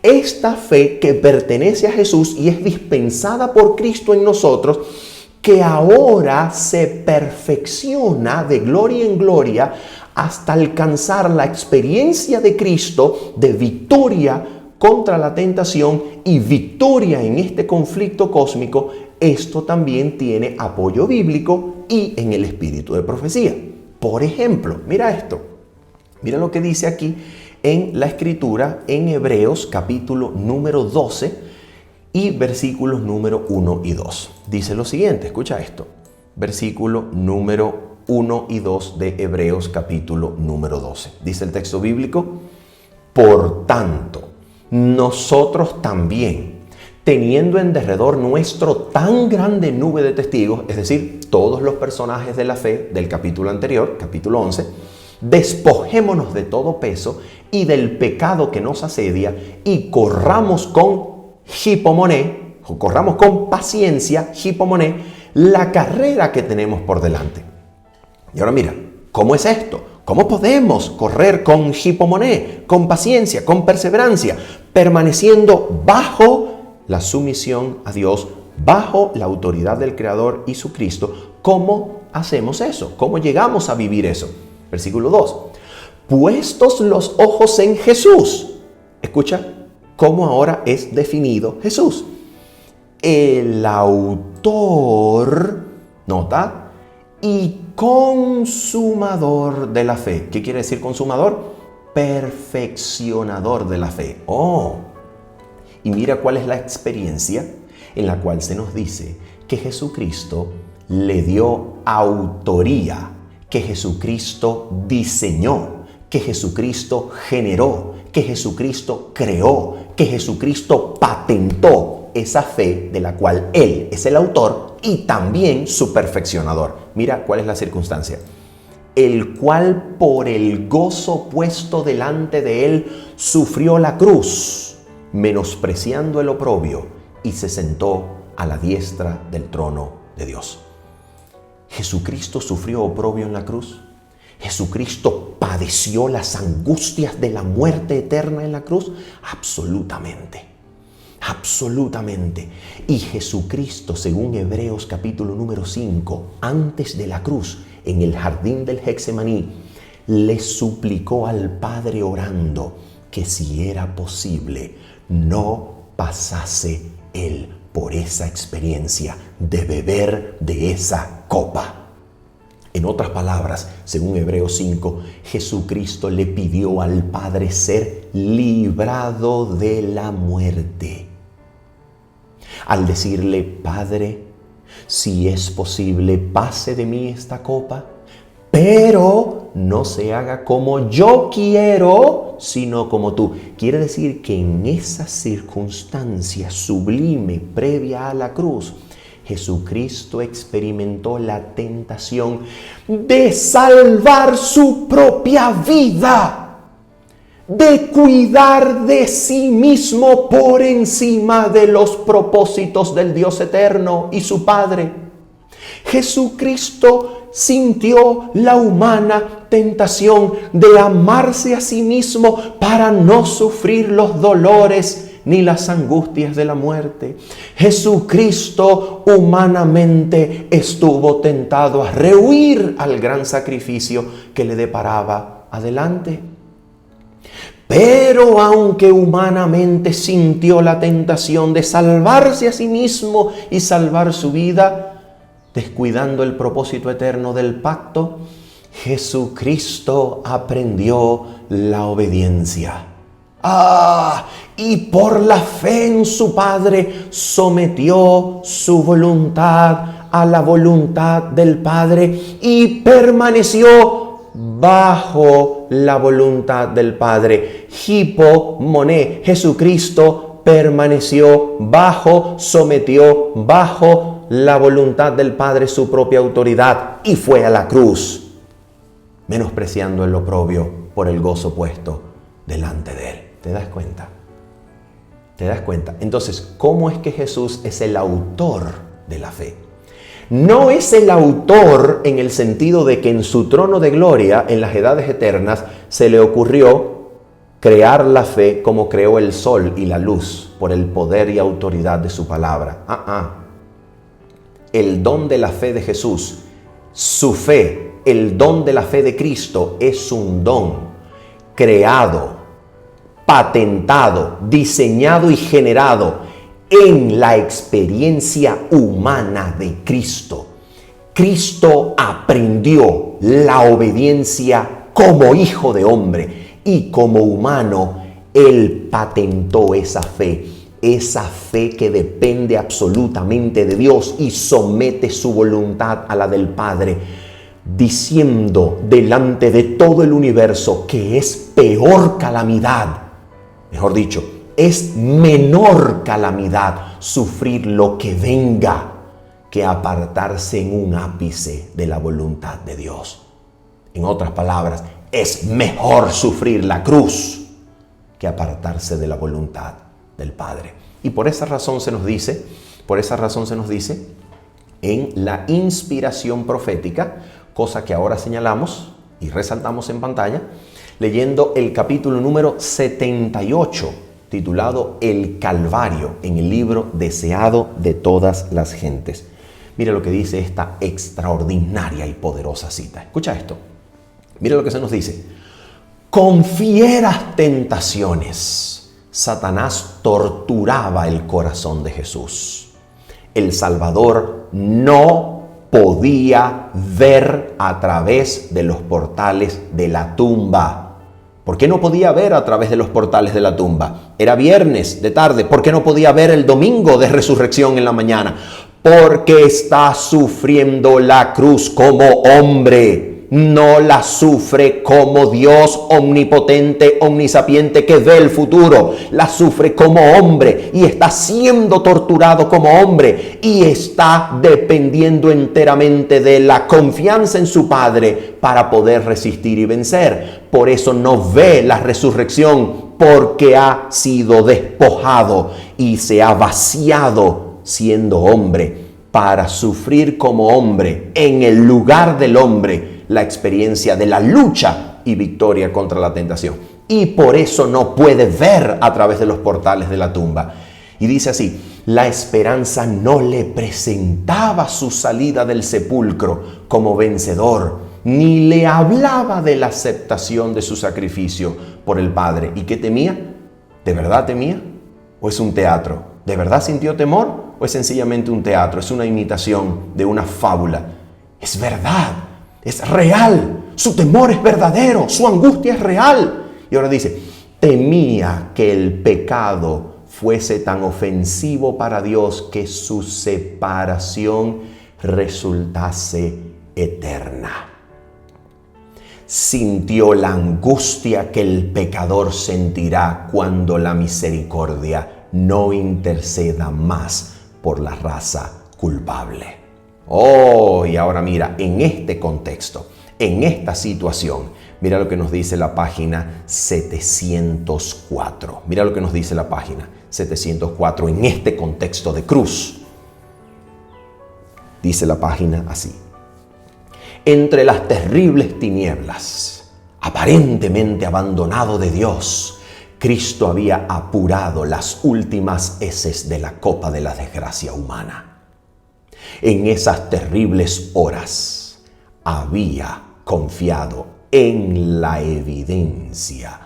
Esta fe que pertenece a Jesús y es dispensada por Cristo en nosotros, que ahora se perfecciona de gloria en gloria hasta alcanzar la experiencia de Cristo de victoria contra la tentación y victoria en este conflicto cósmico. Esto también tiene apoyo bíblico y en el espíritu de profecía. Por ejemplo, mira esto. Mira lo que dice aquí en la Escritura, en Hebreos capítulo número 12. y versículos número 1 y 2. Dice lo siguiente, escucha esto. Versículo número 1 y 2 de Hebreos capítulo número 12. Dice el texto bíblico: por tanto, nosotros también, teniendo en derredor nuestro tan grande nube de testigos, es decir, todos los personajes de la fe del capítulo anterior, capítulo 11, despojémonos de todo peso y del pecado que nos asedia y corramos con paciencia, hipomoné, la carrera que tenemos por delante. Y ahora mira, ¿cómo es esto? ¿Cómo podemos correr con hipomoné, con paciencia, con perseverancia, permaneciendo bajo la sumisión a Dios, bajo la autoridad del Creador y su Cristo? ¿Cómo hacemos eso? ¿Cómo llegamos a vivir eso? Versículo 2. Puestos los ojos en Jesús. Escucha cómo ahora es definido Jesús. El autor, nota, y consumador de la fe. ¿Qué quiere decir consumador? Perfeccionador de la fe. Y mira cuál es la experiencia en la cual se nos dice que Jesucristo le dio autoría, que Jesucristo diseñó, que Jesucristo generó, que Jesucristo creó, que Jesucristo patentó esa fe de la cual Él es el autor y también su perfeccionador. Mira cuál es la circunstancia. El cual por el gozo puesto delante de Él sufrió la cruz, menospreciando el oprobio, y se sentó a la diestra del trono de Dios. ¿Jesucristo sufrió oprobio en la cruz? ¿Jesucristo padeció las angustias de la muerte eterna en la cruz? Absolutamente. Absolutamente. Y Jesucristo, según Hebreos capítulo número 5, antes de la cruz, en el jardín del Getsemaní, le suplicó al Padre orando que si era posible, no pasase Él por esa experiencia de beber de esa copa. En otras palabras, según Hebreos 5, Jesucristo le pidió al Padre ser librado de la muerte. Al decirle: Padre, si es posible, pase de mí esta copa, pero no se haga como yo quiero, sino como tú. Quiere decir que en esa circunstancia sublime previa a la cruz, Jesucristo experimentó la tentación de salvar su propia vida, de cuidar de sí mismo por encima de los propósitos del Dios eterno y su Padre. Jesucristo sintió la humana tentación de amarse a sí mismo para no sufrir los dolores ni las angustias de la muerte. Jesucristo humanamente estuvo tentado a rehuir al gran sacrificio que le deparaba adelante. Pero aunque humanamente sintió la tentación de salvarse a sí mismo y salvar su vida, descuidando el propósito eterno del pacto, Jesucristo aprendió la obediencia. Y por la fe en su Padre sometió su voluntad a la voluntad del Padre y permaneció bajo la voluntad del Padre. Hipomoné, Jesucristo permaneció sometió bajo la voluntad del Padre su propia autoridad y fue a la cruz, menospreciando el oprobio por el gozo puesto delante de Él. ¿Te das cuenta? ¿Te das cuenta? Entonces, ¿cómo es que Jesús es el autor de la fe? No es el autor en el sentido de que en su trono de gloria, en las edades eternas, se le ocurrió crear la fe como creó el sol y la luz por el poder y autoridad de su palabra. El don de la fe de Jesús, su fe, el don de la fe de Cristo es un don creado, patentado, diseñado y generado en la experiencia humana de Cristo. Cristo aprendió la obediencia como hijo de hombre y como humano Él patentó esa fe esa fe que depende absolutamente de Dios y somete su voluntad a la del Padre, diciendo delante de todo el universo que es peor calamidad, mejor dicho, es menor calamidad sufrir lo que venga que apartarse en un ápice de la voluntad de Dios. En otras palabras, es mejor sufrir la cruz que apartarse de la voluntad del Padre. Y por esa razón se nos dice en la inspiración profética, cosa que ahora señalamos y resaltamos en pantalla, leyendo el capítulo número 78, titulado El Calvario, en el libro Deseado de todas las gentes. Mira lo que dice esta extraordinaria y poderosa cita. Escucha esto. Mira lo que se nos dice. Con fieras tentaciones, Satanás torturaba el corazón de Jesús. El Salvador no podía ver a través de los portales de la tumba. ¿Por qué no podía ver a través de los portales de la tumba? Era viernes de tarde. ¿Por qué no podía ver el domingo de resurrección en la mañana? Porque está sufriendo la cruz como hombre. No la sufre como Dios omnipotente, omnisapiente que ve el futuro. La sufre como hombre y está siendo torturado como hombre y está dependiendo enteramente de la confianza en su Padre para poder resistir y vencer. Por eso no ve la resurrección, porque ha sido despojado y se ha vaciado siendo hombre para sufrir como hombre en el lugar del hombre la experiencia de la lucha y victoria contra la tentación. Y por eso no puede ver a través de los portales de la tumba. Y dice así, la esperanza no le presentaba su salida del sepulcro como vencedor, ni le hablaba de la aceptación de su sacrificio por el Padre. ¿Y qué temía? ¿De verdad temía? ¿O es un teatro? ¿De verdad sintió temor? ¿O es sencillamente un teatro? Es una imitación de una fábula. Es verdad. Es real, su temor es verdadero, su angustia es real. Y ahora dice, temía que el pecado fuese tan ofensivo para Dios que su separación resultase eterna. Sintió la angustia que el pecador sentirá cuando la misericordia no interceda más por la raza culpable. Oh, y ahora mira, en este contexto, en esta situación, mira lo que nos dice la página 704. Mira lo que nos dice la página 704 en este contexto de cruz. Dice la página así. Entre las terribles tinieblas, aparentemente abandonado de Dios, Cristo había apurado las últimas heces de la copa de la desgracia humana. En esas terribles horas había confiado en la evidencia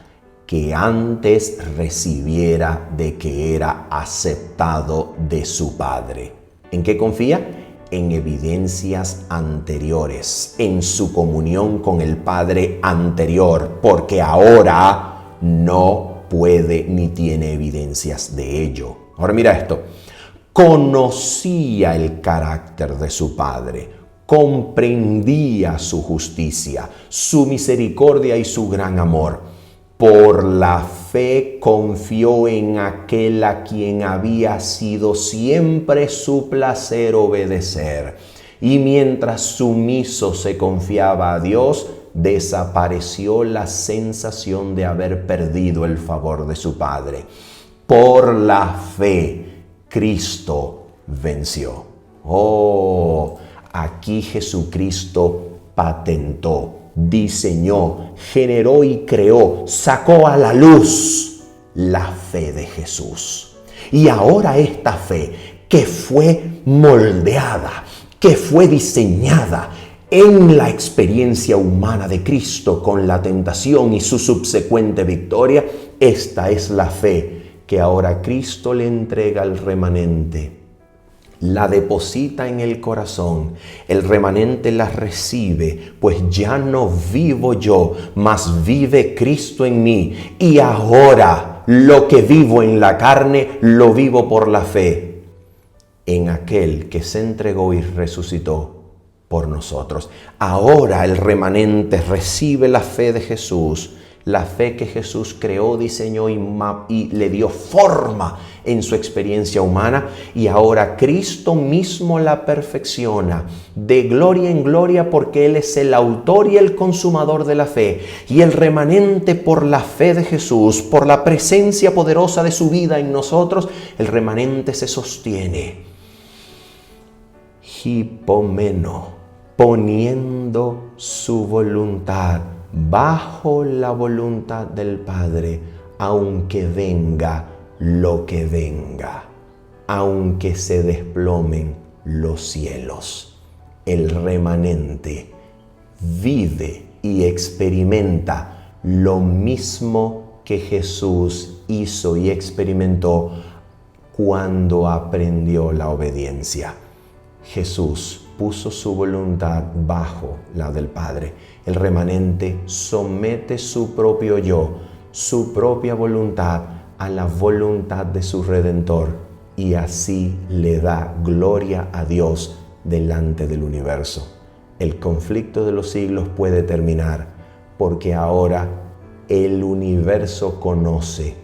que antes recibiera de que era aceptado de su Padre. ¿En qué confía? En evidencias anteriores, en su comunión con el Padre anterior, porque ahora no puede ni tiene evidencias de ello. Ahora mira esto. Conocía el carácter de su Padre, comprendía su justicia, su misericordia y su gran amor. Por la fe confió en aquel a quien había sido siempre su placer obedecer. Y mientras sumiso se confiaba a Dios, desapareció la sensación de haber perdido el favor de su Padre. Por la fe, Cristo venció. Oh, aquí Jesucristo patentó, diseñó, generó y creó, sacó a la luz la fe de Jesús. Y ahora esta fe que fue moldeada, que fue diseñada en la experiencia humana de Cristo con la tentación y su subsecuente victoria, esta es la fe que ahora Cristo le entrega al remanente. La deposita en el corazón, el remanente la recibe, pues ya no vivo yo, mas vive Cristo en mí. Y ahora ahora lo que vivo en la carne, lo vivo por la fe en aquel que se entregó y resucitó por nosotros. Ahora el remanente recibe la fe de Jesús, la fe que Jesús creó, diseñó y le dio forma en su experiencia humana, y ahora Cristo mismo la perfecciona de gloria en gloria, porque Él es el autor y el consumador de la fe. Y el remanente, por la fe de Jesús, por la presencia poderosa de su vida en nosotros, el remanente se sostiene. Hipomeno, poniendo su voluntad bajo la voluntad del Padre, aunque venga lo que venga, aunque se desplomen los cielos. El remanente vive y experimenta lo mismo que Jesús hizo y experimentó cuando aprendió la obediencia. Jesús puso su voluntad bajo la del Padre. El remanente somete su propio yo, su propia voluntad a la voluntad de su Redentor, y así le da gloria a Dios delante del universo. El conflicto de los siglos puede terminar, porque ahora el universo conoce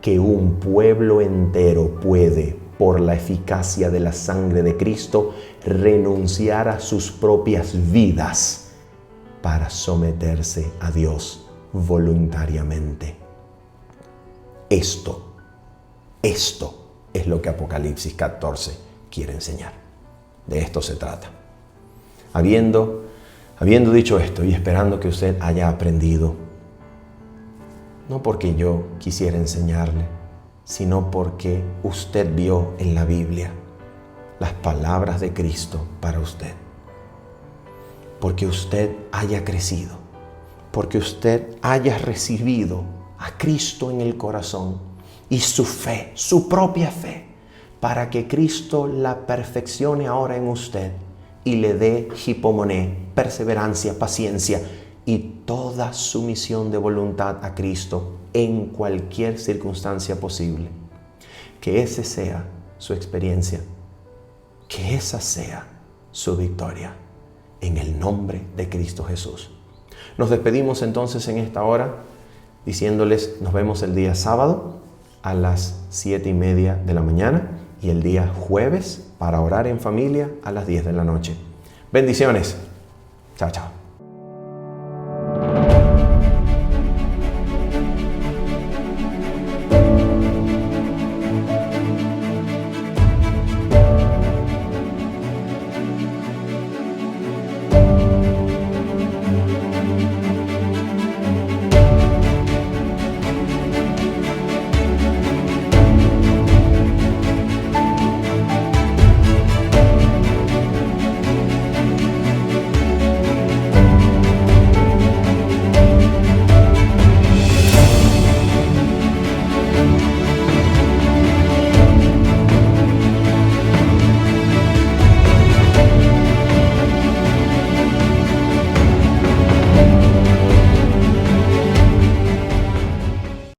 que un pueblo entero puede, por la eficacia de la sangre de Cristo, renunciar a sus propias vidas para someterse a Dios voluntariamente. Esto es lo que Apocalipsis 14 quiere enseñar. De esto se trata. Habiendo dicho esto y esperando que usted haya aprendido, no porque yo quisiera enseñarle, sino porque usted vio en la Biblia las palabras de Cristo para usted. Porque usted haya crecido, porque usted haya recibido a Cristo en el corazón y su fe, su propia fe, para que Cristo la perfeccione ahora en usted y le dé hipomoné, perseverancia, paciencia y toda sumisión de voluntad a Cristo en cualquier circunstancia posible. Que ese sea su experiencia, que esa sea su victoria, en el nombre de Cristo Jesús. Nos despedimos entonces en esta hora diciéndoles nos vemos el día sábado a las 7:30 de la mañana y el día jueves para orar en familia a las 10 de la noche. Bendiciones. Chao, chao.